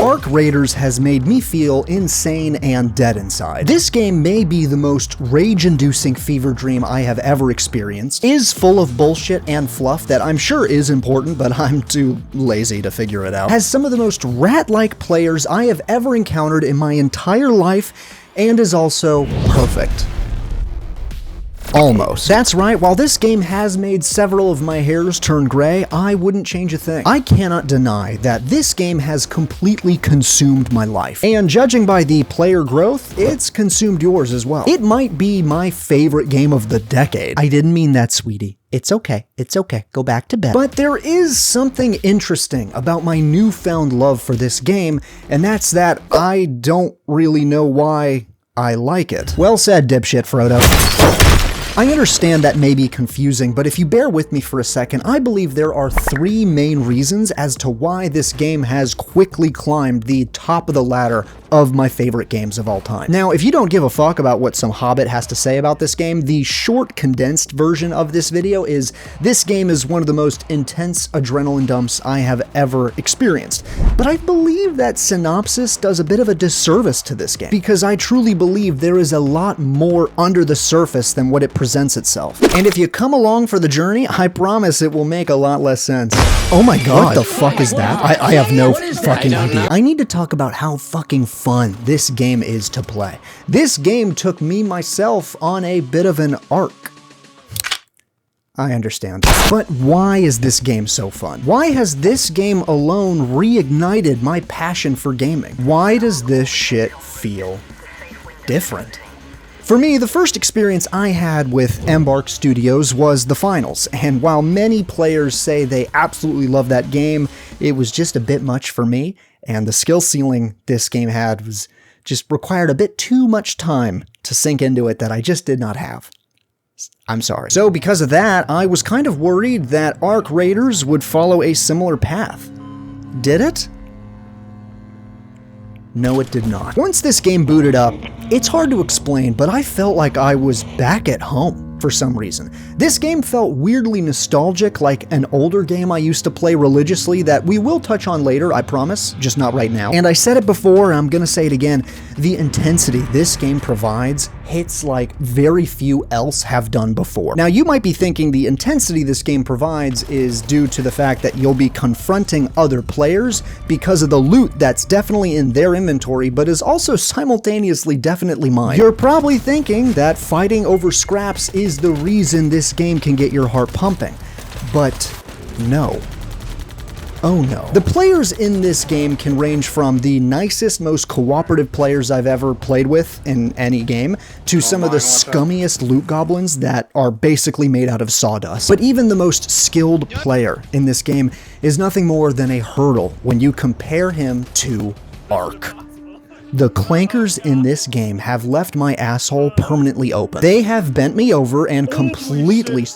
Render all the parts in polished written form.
Ark Raiders has made me feel insane and dead inside. This game may be the most rage-inducing fever dream I have ever experienced, is full of bullshit and fluff that I'm sure is important, but I'm too lazy to figure it out, has some of the most rat-like players I have ever encountered in my entire life, and is also perfect. Almost. That's right, while this game has made several of my hairs turn gray, I wouldn't change a thing. I cannot deny that this game has completely consumed my life. And judging by the player growth, it's consumed yours as well. It might be my favorite game of the decade. I didn't mean that, sweetie. It's okay. It's okay. Go back to bed. But there is something interesting about my newfound love for this game, and that's that I don't really know why I like it. Well said, dipshit Frodo. I understand that may be confusing, but if you bear with me for a second, I believe there are 3 main reasons as to why this game has quickly climbed the top of the ladder of my favorite games of all time. Now, if you don't give a fuck about what some hobbit has to say about this game, the short, condensed version of this video is this game is one of the most intense adrenaline dumps I have ever experienced. But I believe that synopsis does a bit of a disservice to this game, because I truly believe there is a lot more under the surface than what it presents itself. And if you come along for the journey, I promise it will make a lot less sense. Oh my god, what the fuck is that? I have no fucking idea. I need to talk about how fucking fun this game is to play. This game took me myself on a bit of an arc. I understand. But why is this game so fun? Why has this game alone reignited my passion for gaming? Why does this shit feel different? For me, the first experience I had with Embark Studios was the finals, and while many players say they absolutely love that game, it was just a bit much for me, and the skill ceiling this game had was just required a bit too much time to sink into it that I just did not have. I'm sorry. So because of that, I was kind of worried that Ark Raiders would follow a similar path. Did it? No, it did not. Once this game booted up, it's hard to explain, but I felt like I was back at home for some reason. This game felt weirdly nostalgic, like an older game I used to play religiously that we will touch on later, I promise, just not right now. And I said it before, I'm gonna say it again, the intensity this game provides hits like very few else have done before. Now, you might be thinking the intensity this game provides is due to the fact that you'll be confronting other players because of the loot that's definitely in their inventory, but is also simultaneously definitely mine. You're probably thinking that fighting over scraps is the reason this game can get your heart pumping, but no. Oh no. The players in this game can range from the nicest, most cooperative players I've ever played with in any game, to some of the scummiest loot goblins that are basically made out of sawdust. But even the most skilled player in this game is nothing more than a hurdle when you compare him to Ark. The clankers in this game have left my asshole permanently open. They have bent me over and completely...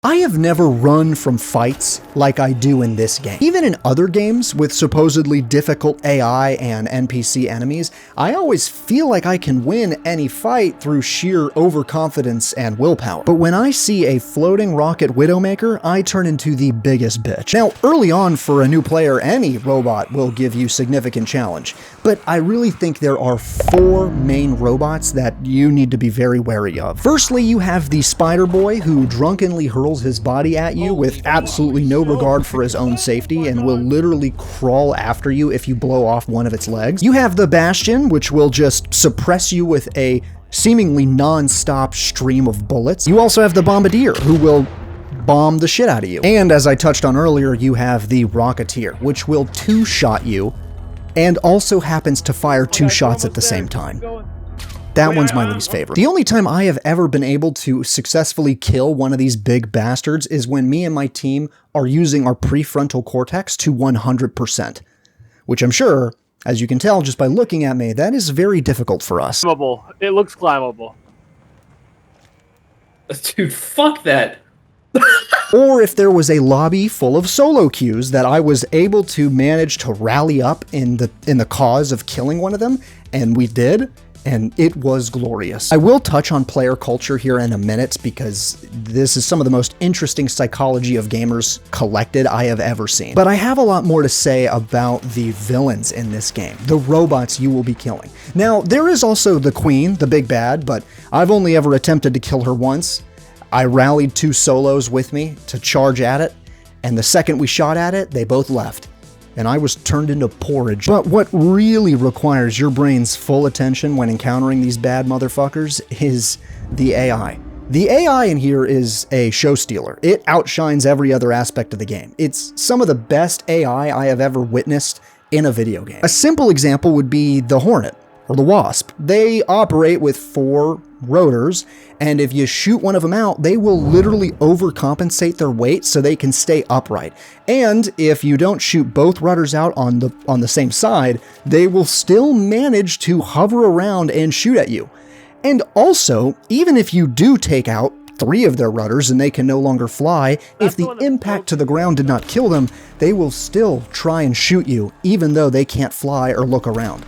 I have never run from fights like I do in this game. Even in other games with supposedly difficult AI and NPC enemies, I always feel like I can win any fight through sheer overconfidence and willpower. But when I see a floating rocket Widowmaker, I turn into the biggest bitch. Now, early on for a new player, any robot will give you significant challenge, but I really think there are 4 main robots that you need to be very wary of. Firstly, you have the Spider Boy, who drunkenly hurls his body at you with absolutely no regard for his own safety and will literally crawl after you if you blow off one of its legs. You have the Bastion, which will just suppress you with a seemingly non-stop stream of bullets. You also have the Bombardier, who will bomb the shit out of you. And as I touched on earlier, you have the Rocketeer, which will 2-shot you and also happens to fire 2 shots at the same time. That one's my least favorite. The only time I have ever been able to successfully kill one of these big bastards is when me and my team are using our prefrontal cortex to 100%, which I'm sure, as you can tell just by looking at me, that is very difficult for us. Climbable. It looks climbable. Dude, fuck that. Or if there was a lobby full of solo queues that I was able to manage to rally up in the cause of killing one of them, and we did, and it was glorious. I will touch on player culture here in a minute because this is some of the most interesting psychology of gamers collected I have ever seen. But I have a lot more to say about the villains in this game, the robots you will be killing. Now, there is also the Queen, the big bad, but I've only ever attempted to kill her once. I rallied 2 solos with me to charge at it, and the second we shot at it, they both left, and I was turned into porridge. But what really requires your brain's full attention when encountering these bad motherfuckers is the AI. The AI in here is a show stealer. It outshines every other aspect of the game. It's some of the best AI I have ever witnessed in a video game. A simple example would be the Hornet, or the Wasp. They operate with 4 rotors, and if you shoot one of them out, they will literally overcompensate their weight so they can stay upright. And if you don't shoot both rudders out on the same side, they will still manage to hover around and shoot at you. And also, even if you do take out 3 of their rudders and they can no longer fly, if the impact to the ground did not kill them, they will still try and shoot you, even though they can't fly or look around.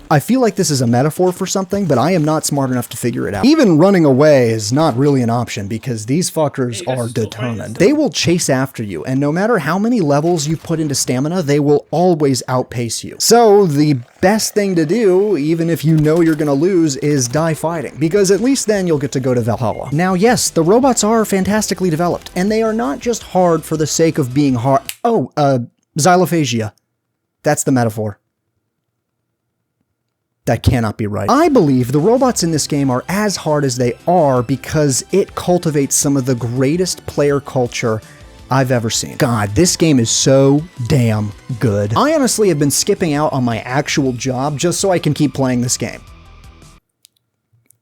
I feel like this is a metaphor for something, but I am not smart enough to figure it out. Even running away is not really an option because these fuckers are determined. They will chase after you, and no matter how many levels you put into stamina, they will always outpace you. So the best thing to do, even if you know you're gonna lose, is die fighting, because at least then you'll get to go to Valhalla. Now, yes, the robots are fantastically developed, and they are not just hard for the sake of being hard. Oh, xylophagia. That's the metaphor. That cannot be right. I believe the robots in this game are as hard as they are because it cultivates some of the greatest player culture I've ever seen. God, this game is so damn good. I honestly have been skipping out on my actual job just so I can keep playing this game.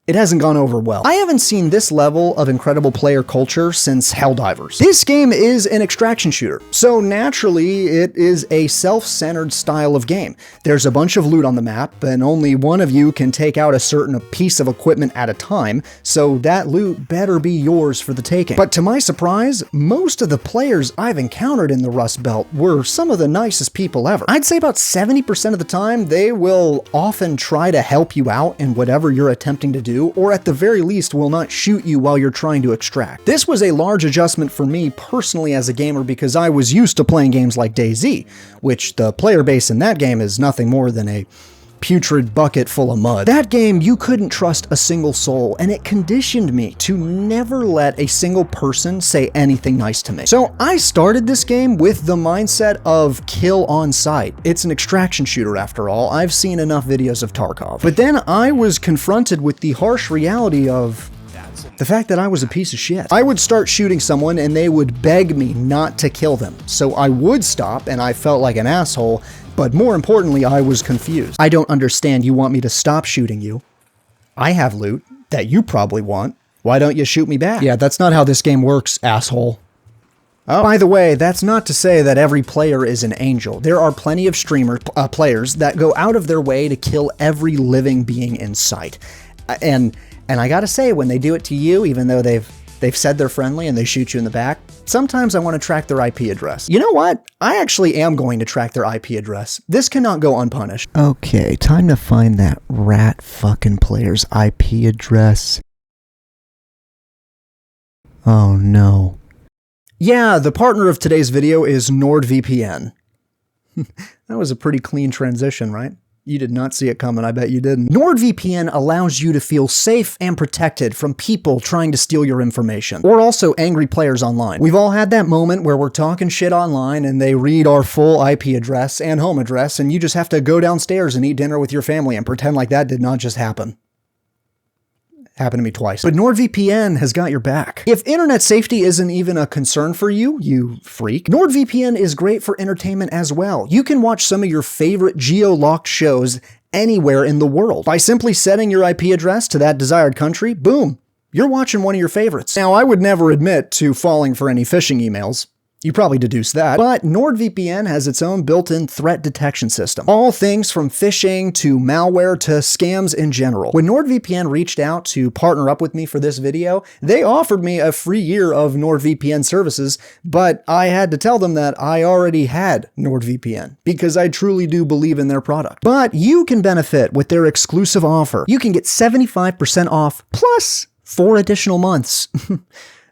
It hasn't gone over well. I haven't seen this level of incredible player culture since Helldivers. This game is an extraction shooter, so naturally it is a self-centered style of game. There's a bunch of loot on the map, and only one of you can take out a certain piece of equipment at a time, so that loot better be yours for the taking. But to my surprise, most of the players I've encountered in the Rust Belt were some of the nicest people ever. I'd say about 70% of the time, they will often try to help you out in whatever you're attempting to do, or at the very least will not shoot you while you're trying to extract. This was a large adjustment for me personally as a gamer because I was used to playing games like DayZ, which the player base in that game is nothing more than a putrid bucket full of mud. That game, you couldn't trust a single soul, and it conditioned me to never let a single person say anything nice to me. So I started this game with the mindset of kill on sight. It's an extraction shooter after all. I've seen enough videos of Tarkov. But then I was confronted with the harsh reality of the fact that I was a piece of shit. I would start shooting someone and they would beg me not to kill them. So I would stop and I felt like an asshole, but more importantly, I was confused. I don't understand. You want me to stop shooting you? I have loot that you probably want. Why don't you shoot me back? Yeah, that's not how this game works, asshole. Oh. By the way, that's not to say that every player is an angel. There are plenty of players that go out of their way to kill every living being in sight. And I gotta say, when they do it to you, even though they've said they're friendly and they shoot you in the back, sometimes I want to track their IP address. You know what? I actually am going to track their IP address. This cannot go unpunished. Okay, time to find that rat fucking player's IP address. Oh no. Yeah, the partner of today's video is NordVPN. That was a pretty clean transition, right? You did not see it coming, I bet you didn't. NordVPN allows you to feel safe and protected from people trying to steal your information, or also angry players online. We've all had that moment where we're talking shit online and they read our full IP address and home address, and you just have to go downstairs and eat dinner with your family and pretend like that did not just happen. Happened to me twice. But NordVPN has got your back. If internet safety isn't even a concern for you, you freak, NordVPN is great for entertainment as well. You can watch some of your favorite geo-locked shows anywhere in the world. By simply setting your IP address to that desired country, boom, you're watching one of your favorites. Now, I would never admit to falling for any phishing emails. You probably deduced that, but NordVPN has its own built-in threat detection system. All things from phishing to malware to scams in general. When NordVPN reached out to partner up with me for this video, they offered me a free year of NordVPN services, but I had to tell them that I already had NordVPN because I truly do believe in their product. But you can benefit with their exclusive offer. You can get 75% off plus 4 additional months.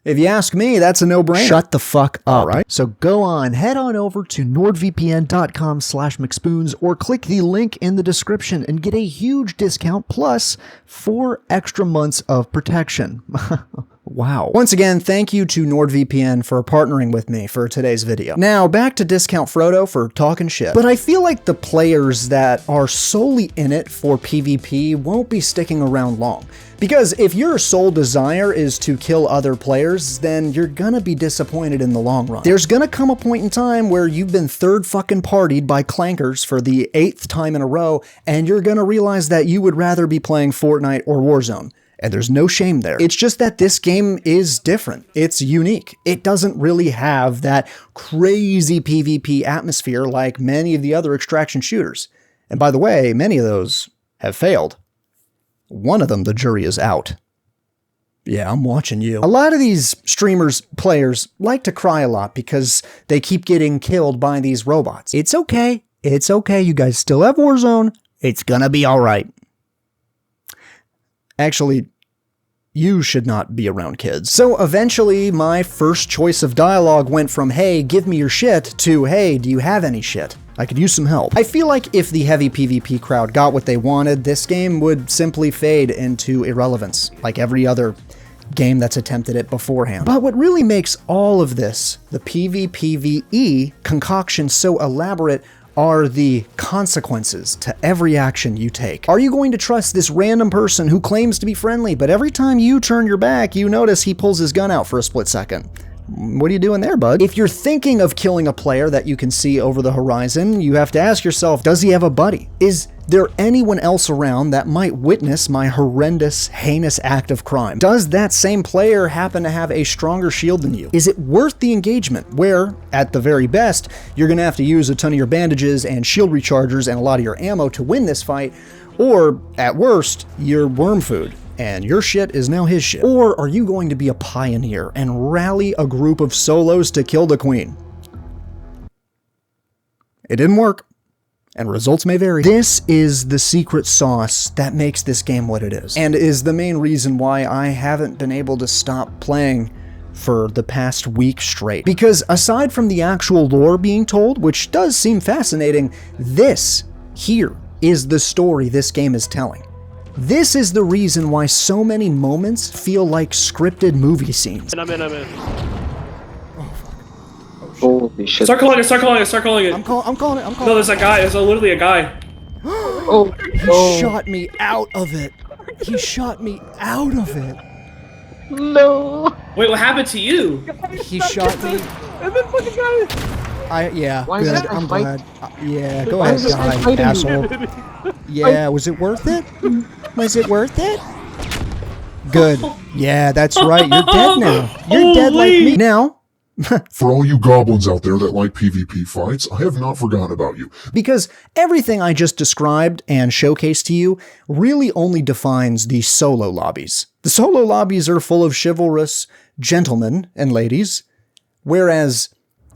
If you ask me, that's a no-brainer. Shut the fuck up. All right. So go on, head on over to nordvpn.com/mcspoons or click the link in the description and get a huge discount plus 4 extra months of protection. Wow. Once again, thank you to NordVPN for partnering with me for today's video. Now, back to Discount Frodo for talking shit. But I feel like the players that are solely in it for PvP won't be sticking around long. Because if your sole desire is to kill other players, then you're gonna be disappointed in the long run. There's gonna come a point in time where you've been third fucking partied by clankers for the 8th time in a row, and you're gonna realize that you would rather be playing Fortnite or Warzone. And there's no shame there. It's just that this game is different. It's unique. It doesn't really have that crazy PvP atmosphere like many of the other extraction shooters. And by the way, many of those have failed. One of them, the jury is out. Yeah, I'm watching you. A lot of these streamers, players, like to cry a lot because they keep getting killed by these robots. It's okay. It's okay. You guys still have Warzone. It's gonna be all right. Actually, you should not be around kids. So eventually, my first choice of dialogue went from, hey, give me your shit, to, hey, do you have any shit? I could use some help. I feel like if the heavy PvP crowd got what they wanted, this game would simply fade into irrelevance, like every other game that's attempted it beforehand. But what really makes all of this, the PvPvE concoction, so elaborate are the consequences to every action you take. Are you going to trust this random person who claims to be friendly, but every time you turn your back, you notice he pulls his gun out for a split second? What are you doing there, bud? If you're thinking of killing a player that you can see over the horizon, you have to ask yourself, does he have a buddy? Is there anyone else around that might witness my horrendous, heinous act of crime? Does that same player happen to have a stronger shield than you? Is it worth the engagement where, at the very best, you're gonna have to use a ton of your bandages and shield rechargers and a lot of your ammo to win this fight, or, at worst, you're worm food, and your shit is now his shit? Or are you going to be a pioneer and rally a group of solos to kill the queen? It didn't work, and results may vary. This is the secret sauce that makes this game what it is, and is the main reason why I haven't been able to stop playing for the past week straight. Because aside from the actual lore being told, which does seem fascinating, this here is the story this game is telling. This is the reason why so many moments feel like scripted movie scenes. I'm in. Oh, fuck. Holy shit. Start calling it. I'm calling it. No, there's a guy. There's literally a guy. Oh, He shot me out of it. He shot me out of it. no. Wait, what happened to you? He shot me. And then fucking guy. Yeah, Why is good. this guy I'm glad. Yeah, go Why ahead, is this guy die, fighting you? asshole. Yeah, was it worth it? Was it worth it? Good. Yeah, that's right. You're dead now. You're dead like me. Now, For all you goblins out there that like PvP fights, I have not forgotten about you. because everything I just described and showcased to you really only defines the solo lobbies. The solo lobbies are full of chivalrous gentlemen and ladies, whereas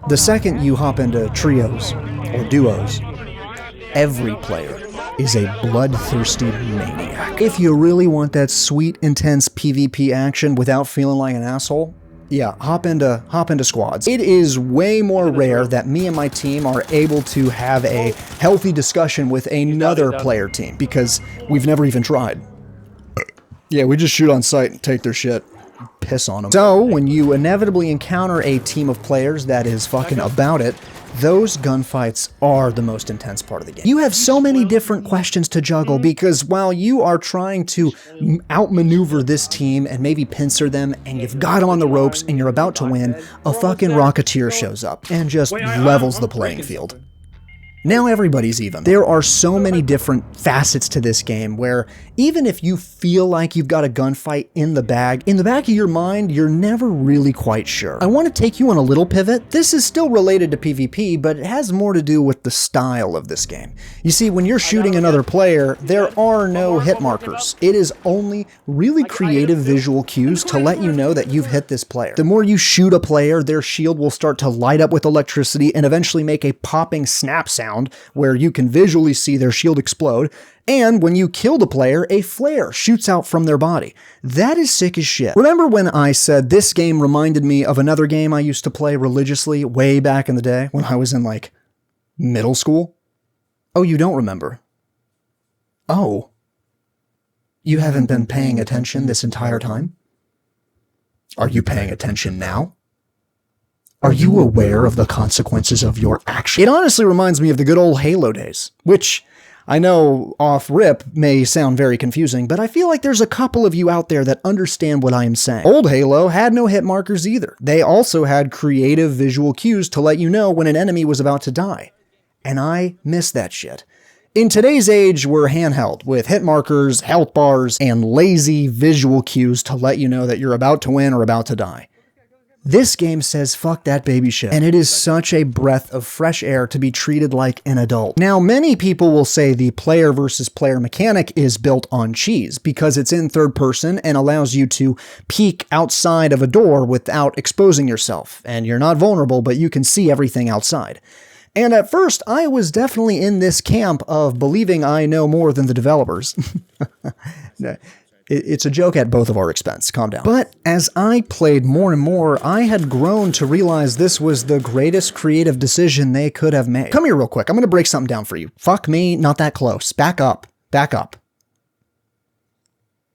the second you hop into trios or duos, every player is a bloodthirsty maniac. If you really want that sweet, intense PvP action without feeling like an asshole, yeah, hop into squads. It is way more rare that me and my team are able to have a healthy discussion with another player team because we've never even tried. Yeah, we just shoot on sight and take their shit. Piss on them. So, when you inevitably encounter a team of players that is fucking about it, those gunfights are the most intense part of the game. You have so many different questions to juggle because while you are trying to outmaneuver this team and maybe pincer them and you've got them on the ropes and you're about to win, a fucking rocketeer shows up and just levels the playing field. Now everybody's even. There are so many different facets to this game where even if you feel like you've got a gunfight in the back of your mind, you're never really quite sure. I want to take you on a little pivot. This is still related to PvP, but it has more to do with the style of this game. You see, when you're shooting another player, there are no hit markers. It is only really creative visual cues to let you know that you've hit this player. The more you shoot a player, their shield will start to light up with electricity and eventually make a popping snap sound where you can visually see their shield explode, and when you kill the player, a flare shoots out from their body. That is sick as shit. Remember when I said this game reminded me of another game I used to play religiously way back in the day when I was in, like, middle school? Oh, you don't remember? Oh. You haven't been paying attention this entire time? Are you paying attention now? Are you aware of the consequences of your action? It honestly reminds me of the good old Halo days, which I know off rip may sound very confusing, but I feel like there's a couple of you out there that understand what I am saying. Old Halo had no hit markers either. They also had creative visual cues to let you know when an enemy was about to die. And I miss that shit. In today's age, we're handheld with hit markers, health bars, and lazy visual cues to let you know that you're about to win or about to die. This game says fuck that baby shit, and it is such a breath of fresh air to be treated like an adult. Now, many people will say the player versus player mechanic is built on cheese because it's in third person and allows you to peek outside of a door without exposing yourself, and you're not vulnerable, but you can see everything outside. And at first, I was definitely in this camp of believing I know more than the developers. It's a joke at both of our expense, calm down. But as I played more and more, I had grown to realize this was the greatest creative decision they could have made. Come here real quick, I'm gonna break something down for you. Fuck me, not that close. Back up, back up.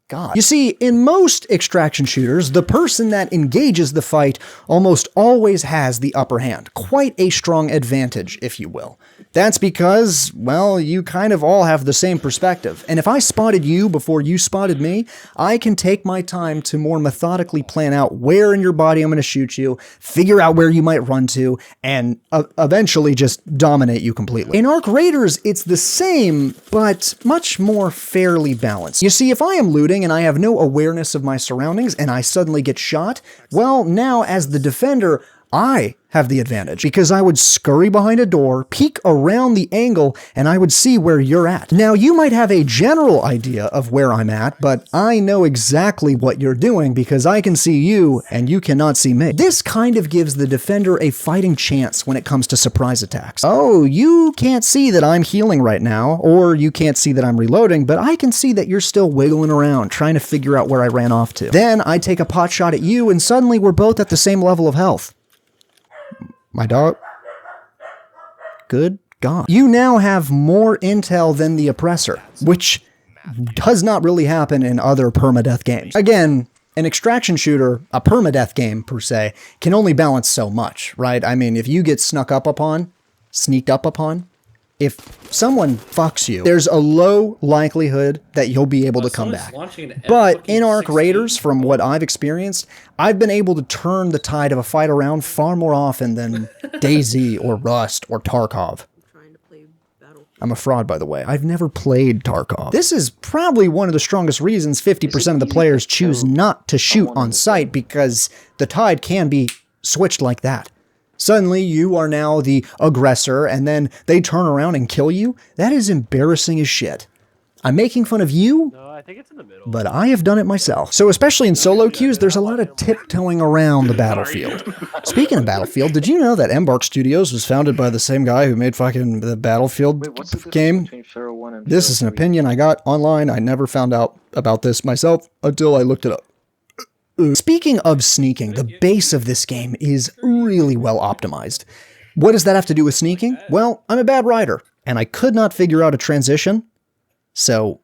God. You see, in most extraction shooters, the person that engages the fight almost always has the upper hand. Quite a strong advantage, if you will. That's because, well, you kind of all have the same perspective. And if I spotted you before you spotted me, I can take my time to more methodically plan out where in your body I'm going to shoot you, figure out where you might run to, and eventually just dominate you completely. In Arc Raiders, it's the same, but much more fairly balanced. You see, if I am looting and I have no awareness of my surroundings and I suddenly get shot, well, now as the defender, I have the advantage because I would scurry behind a door, peek around the angle, and I would see where you're at. Now, you might have a general idea of where I'm at, but I know exactly what you're doing because I can see you and you cannot see me. This kind of gives the defender a fighting chance when it comes to surprise attacks. Oh, you can't see that I'm healing right now, or you can't see that I'm reloading, but I can see that you're still wiggling around trying to figure out where I ran off to. Then I take a pot shot at you and suddenly we're both at the same level of health. My dog. Good God. You now have more intel than the oppressor, which does not really happen in other permadeath games. Again, an extraction shooter, a permadeath game per se, can only balance so much, right? I mean, if you get sneaked up upon, if someone fucks you, there's a low likelihood that you'll be able to come back. But in Arc Raiders, from what I've experienced, I've been able to turn the tide of a fight around far more often than DayZ or Rust or Tarkov. I'm a fraud, by the way. I've never played Tarkov. This is probably one of the strongest reasons 50% of the players choose not to shoot on sight, because the tide can be switched like that. Suddenly, you are now the aggressor, and then they turn around and kill you? That is embarrassing as shit. I'm making fun of you, but I have done it myself. So especially in solo queues, there's a lot of tiptoeing around the battlefield. Speaking of Battlefield, did you know that Embark Studios was founded by the same guy who made fucking the Battlefield game? This is an opinion I got online. I never found out about this myself until I looked it up. Speaking of sneaking, the base of this game is really well optimized. What does that have to do with sneaking? Well, I'm a bad writer, and I could not figure out a transition, so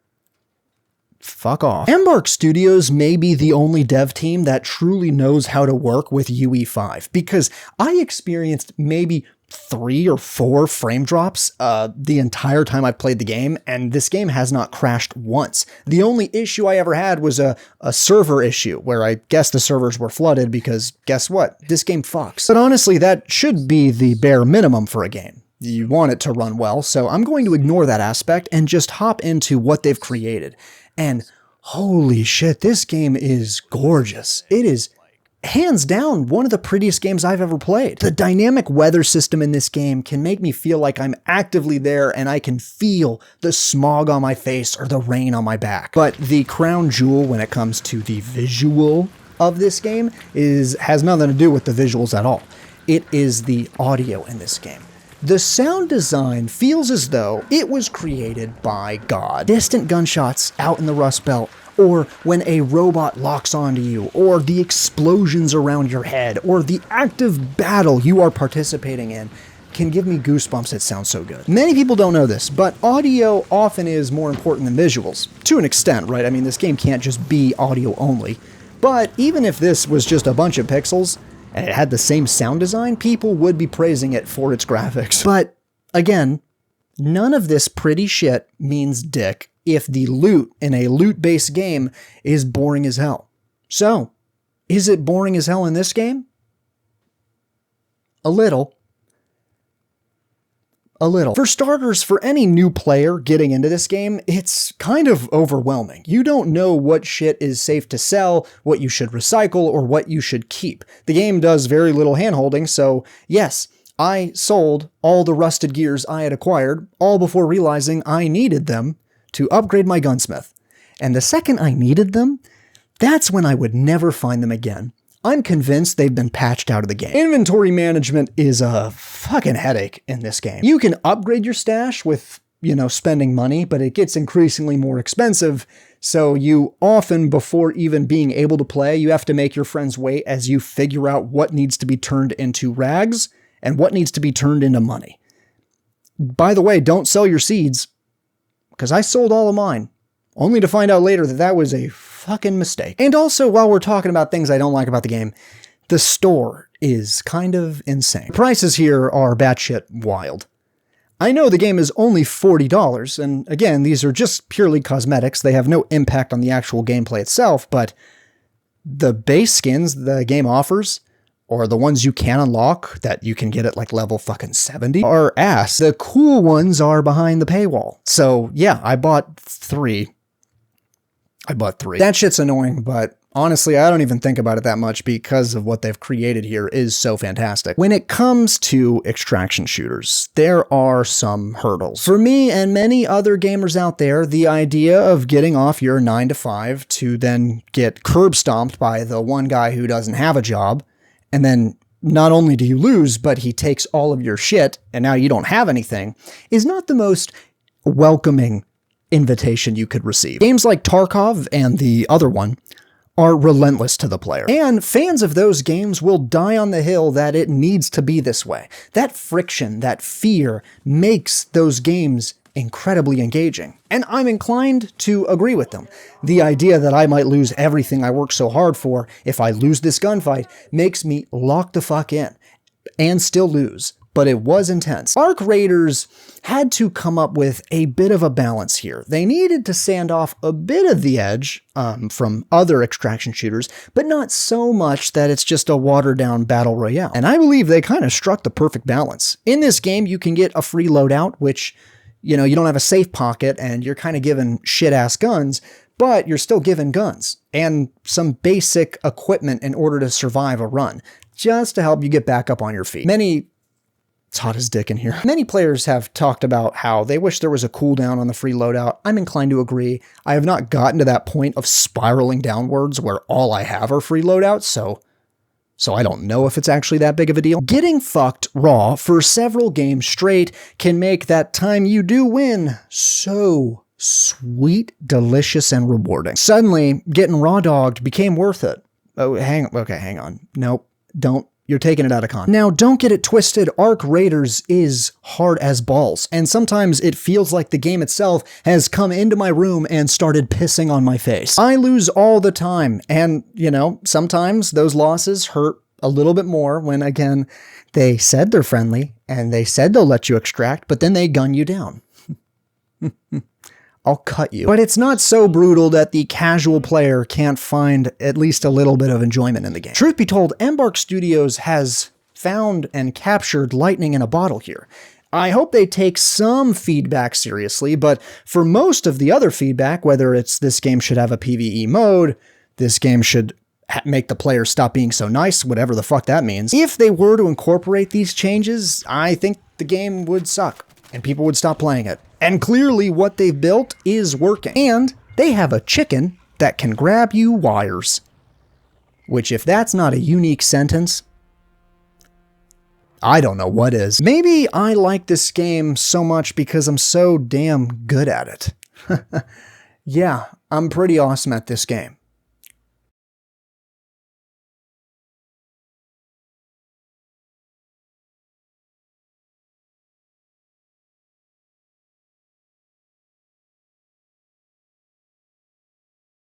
fuck off. Embark Studios may be the only dev team that truly knows how to work with UE5, because I experienced maybe 3 or 4 frame drops the entire time I've played the game, and this game has not crashed once. The only issue I ever had was a server issue, where I guess the servers were flooded because guess what? This game fucks. But honestly, that should be the bare minimum for a game. you want it to run well, so I'm going to ignore that aspect and just hop into what they've created. And holy shit, this game is gorgeous. It is hands down one of the prettiest games I've ever played. The dynamic weather system in this game can make me feel like I'm actively there and I can feel the smog on my face or the rain on my back. But the crown jewel when it comes to the visual of this game has nothing to do with the visuals at all. It is the audio in this game. The sound design feels as though it was created by God. Distant gunshots out in the Rust Belt, or when a robot locks onto you, or the explosions around your head, or the active battle you are participating in can give me goosebumps. It sounds so good. Many people don't know this, but audio often is more important than visuals. To an extent, right? I mean, this game can't just be audio only. But even if this was just a bunch of pixels, and it had the same sound design, people would be praising it for its graphics. But again, none of this pretty shit means dick if the loot in a loot-based game is boring as hell. So, is it boring as hell in this game? A little. A little. For starters, for any new player getting into this game, it's kind of overwhelming. You don't know what shit is safe to sell, what you should recycle, or what you should keep. The game does very little handholding, so yes, I sold all the rusted gears I had acquired, all before realizing I needed them to upgrade my gunsmith. And the second I needed them, that's when I would never find them again. I'm convinced they've been patched out of the game. Inventory management is a fucking headache in this game. You can upgrade your stash with, spending money, but it gets increasingly more expensive. So you often, before even being able to play, you have to make your friends wait as you figure out what needs to be turned into rags and what needs to be turned into money. By the way, don't sell your seeds, because I sold all of mine, only to find out later that that was a fucking mistake. And also, while we're talking about things I don't like about the game, the store is kind of insane. Prices here are batshit wild. I know the game is only $40, and again, these are just purely cosmetics. They have no impact on the actual gameplay itself, but the base skins the game offers, or the ones you can unlock that you can get at like level fucking 70, are ass. The cool ones are behind the paywall. So yeah, I bought three. That shit's annoying, but honestly, I don't even think about it that much because of what they've created here is so fantastic. When it comes to extraction shooters, there are some hurdles. For me and many other gamers out there, the idea of getting off your 9 to 5 to then get curb stomped by the one guy who doesn't have a job, and then not only do you lose, but he takes all of your shit, and now you don't have anything, is not the most welcoming invitation you could receive. Games like Tarkov and the other one are relentless to the player. And fans of those games will die on the hill that it needs to be this way. That friction, that fear, makes those games incredibly engaging. And I'm inclined to agree with them. The idea that I might lose everything I worked so hard for if I lose this gunfight makes me lock the fuck in and still lose. But it was intense. Arc Raiders had to come up with a bit of a balance here. They needed to sand off a bit of the edge from other extraction shooters, but not so much that it's just a watered-down battle royale. And I believe they kind of struck the perfect balance. In this game, you can get a free loadout, which, you don't have a safe pocket, and you're kind of given shit-ass guns, but you're still given guns and some basic equipment in order to survive a run, just to help you get back up on your feet. It's hot as dick in here. Many players have talked about how they wish there was a cooldown on the free loadout. I'm inclined to agree. I have not gotten to that point of spiraling downwards where all I have are free loadouts, so I don't know if it's actually that big of a deal. Getting fucked raw for several games straight can make that time you do win so sweet, delicious, and rewarding. Suddenly, getting raw dogged became worth it. Oh, hang on. Nope, don't. You're taking it out of context. Now, don't get it twisted. Arc Raiders is hard as balls, and sometimes it feels like the game itself has come into my room and started pissing on my face. I lose all the time, and, sometimes those losses hurt a little bit more when, again, they said they're friendly, and they said they'll let you extract, but then they gun you down. I'll cut you. But it's not so brutal that the casual player can't find at least a little bit of enjoyment in the game. Truth be told, Embark Studios has found and captured lightning in a bottle here. I hope they take some feedback seriously, but for most of the other feedback, whether it's this game should have a PvE mode, this game should make the players stop being so nice, whatever the fuck that means, if they were to incorporate these changes, I think the game would suck and people would stop playing it. And clearly what they've built is working. And they have a chicken that can grab you wires. Which, if that's not a unique sentence, I don't know what is. Maybe I like this game so much because I'm so damn good at it. Yeah, I'm pretty awesome at this game.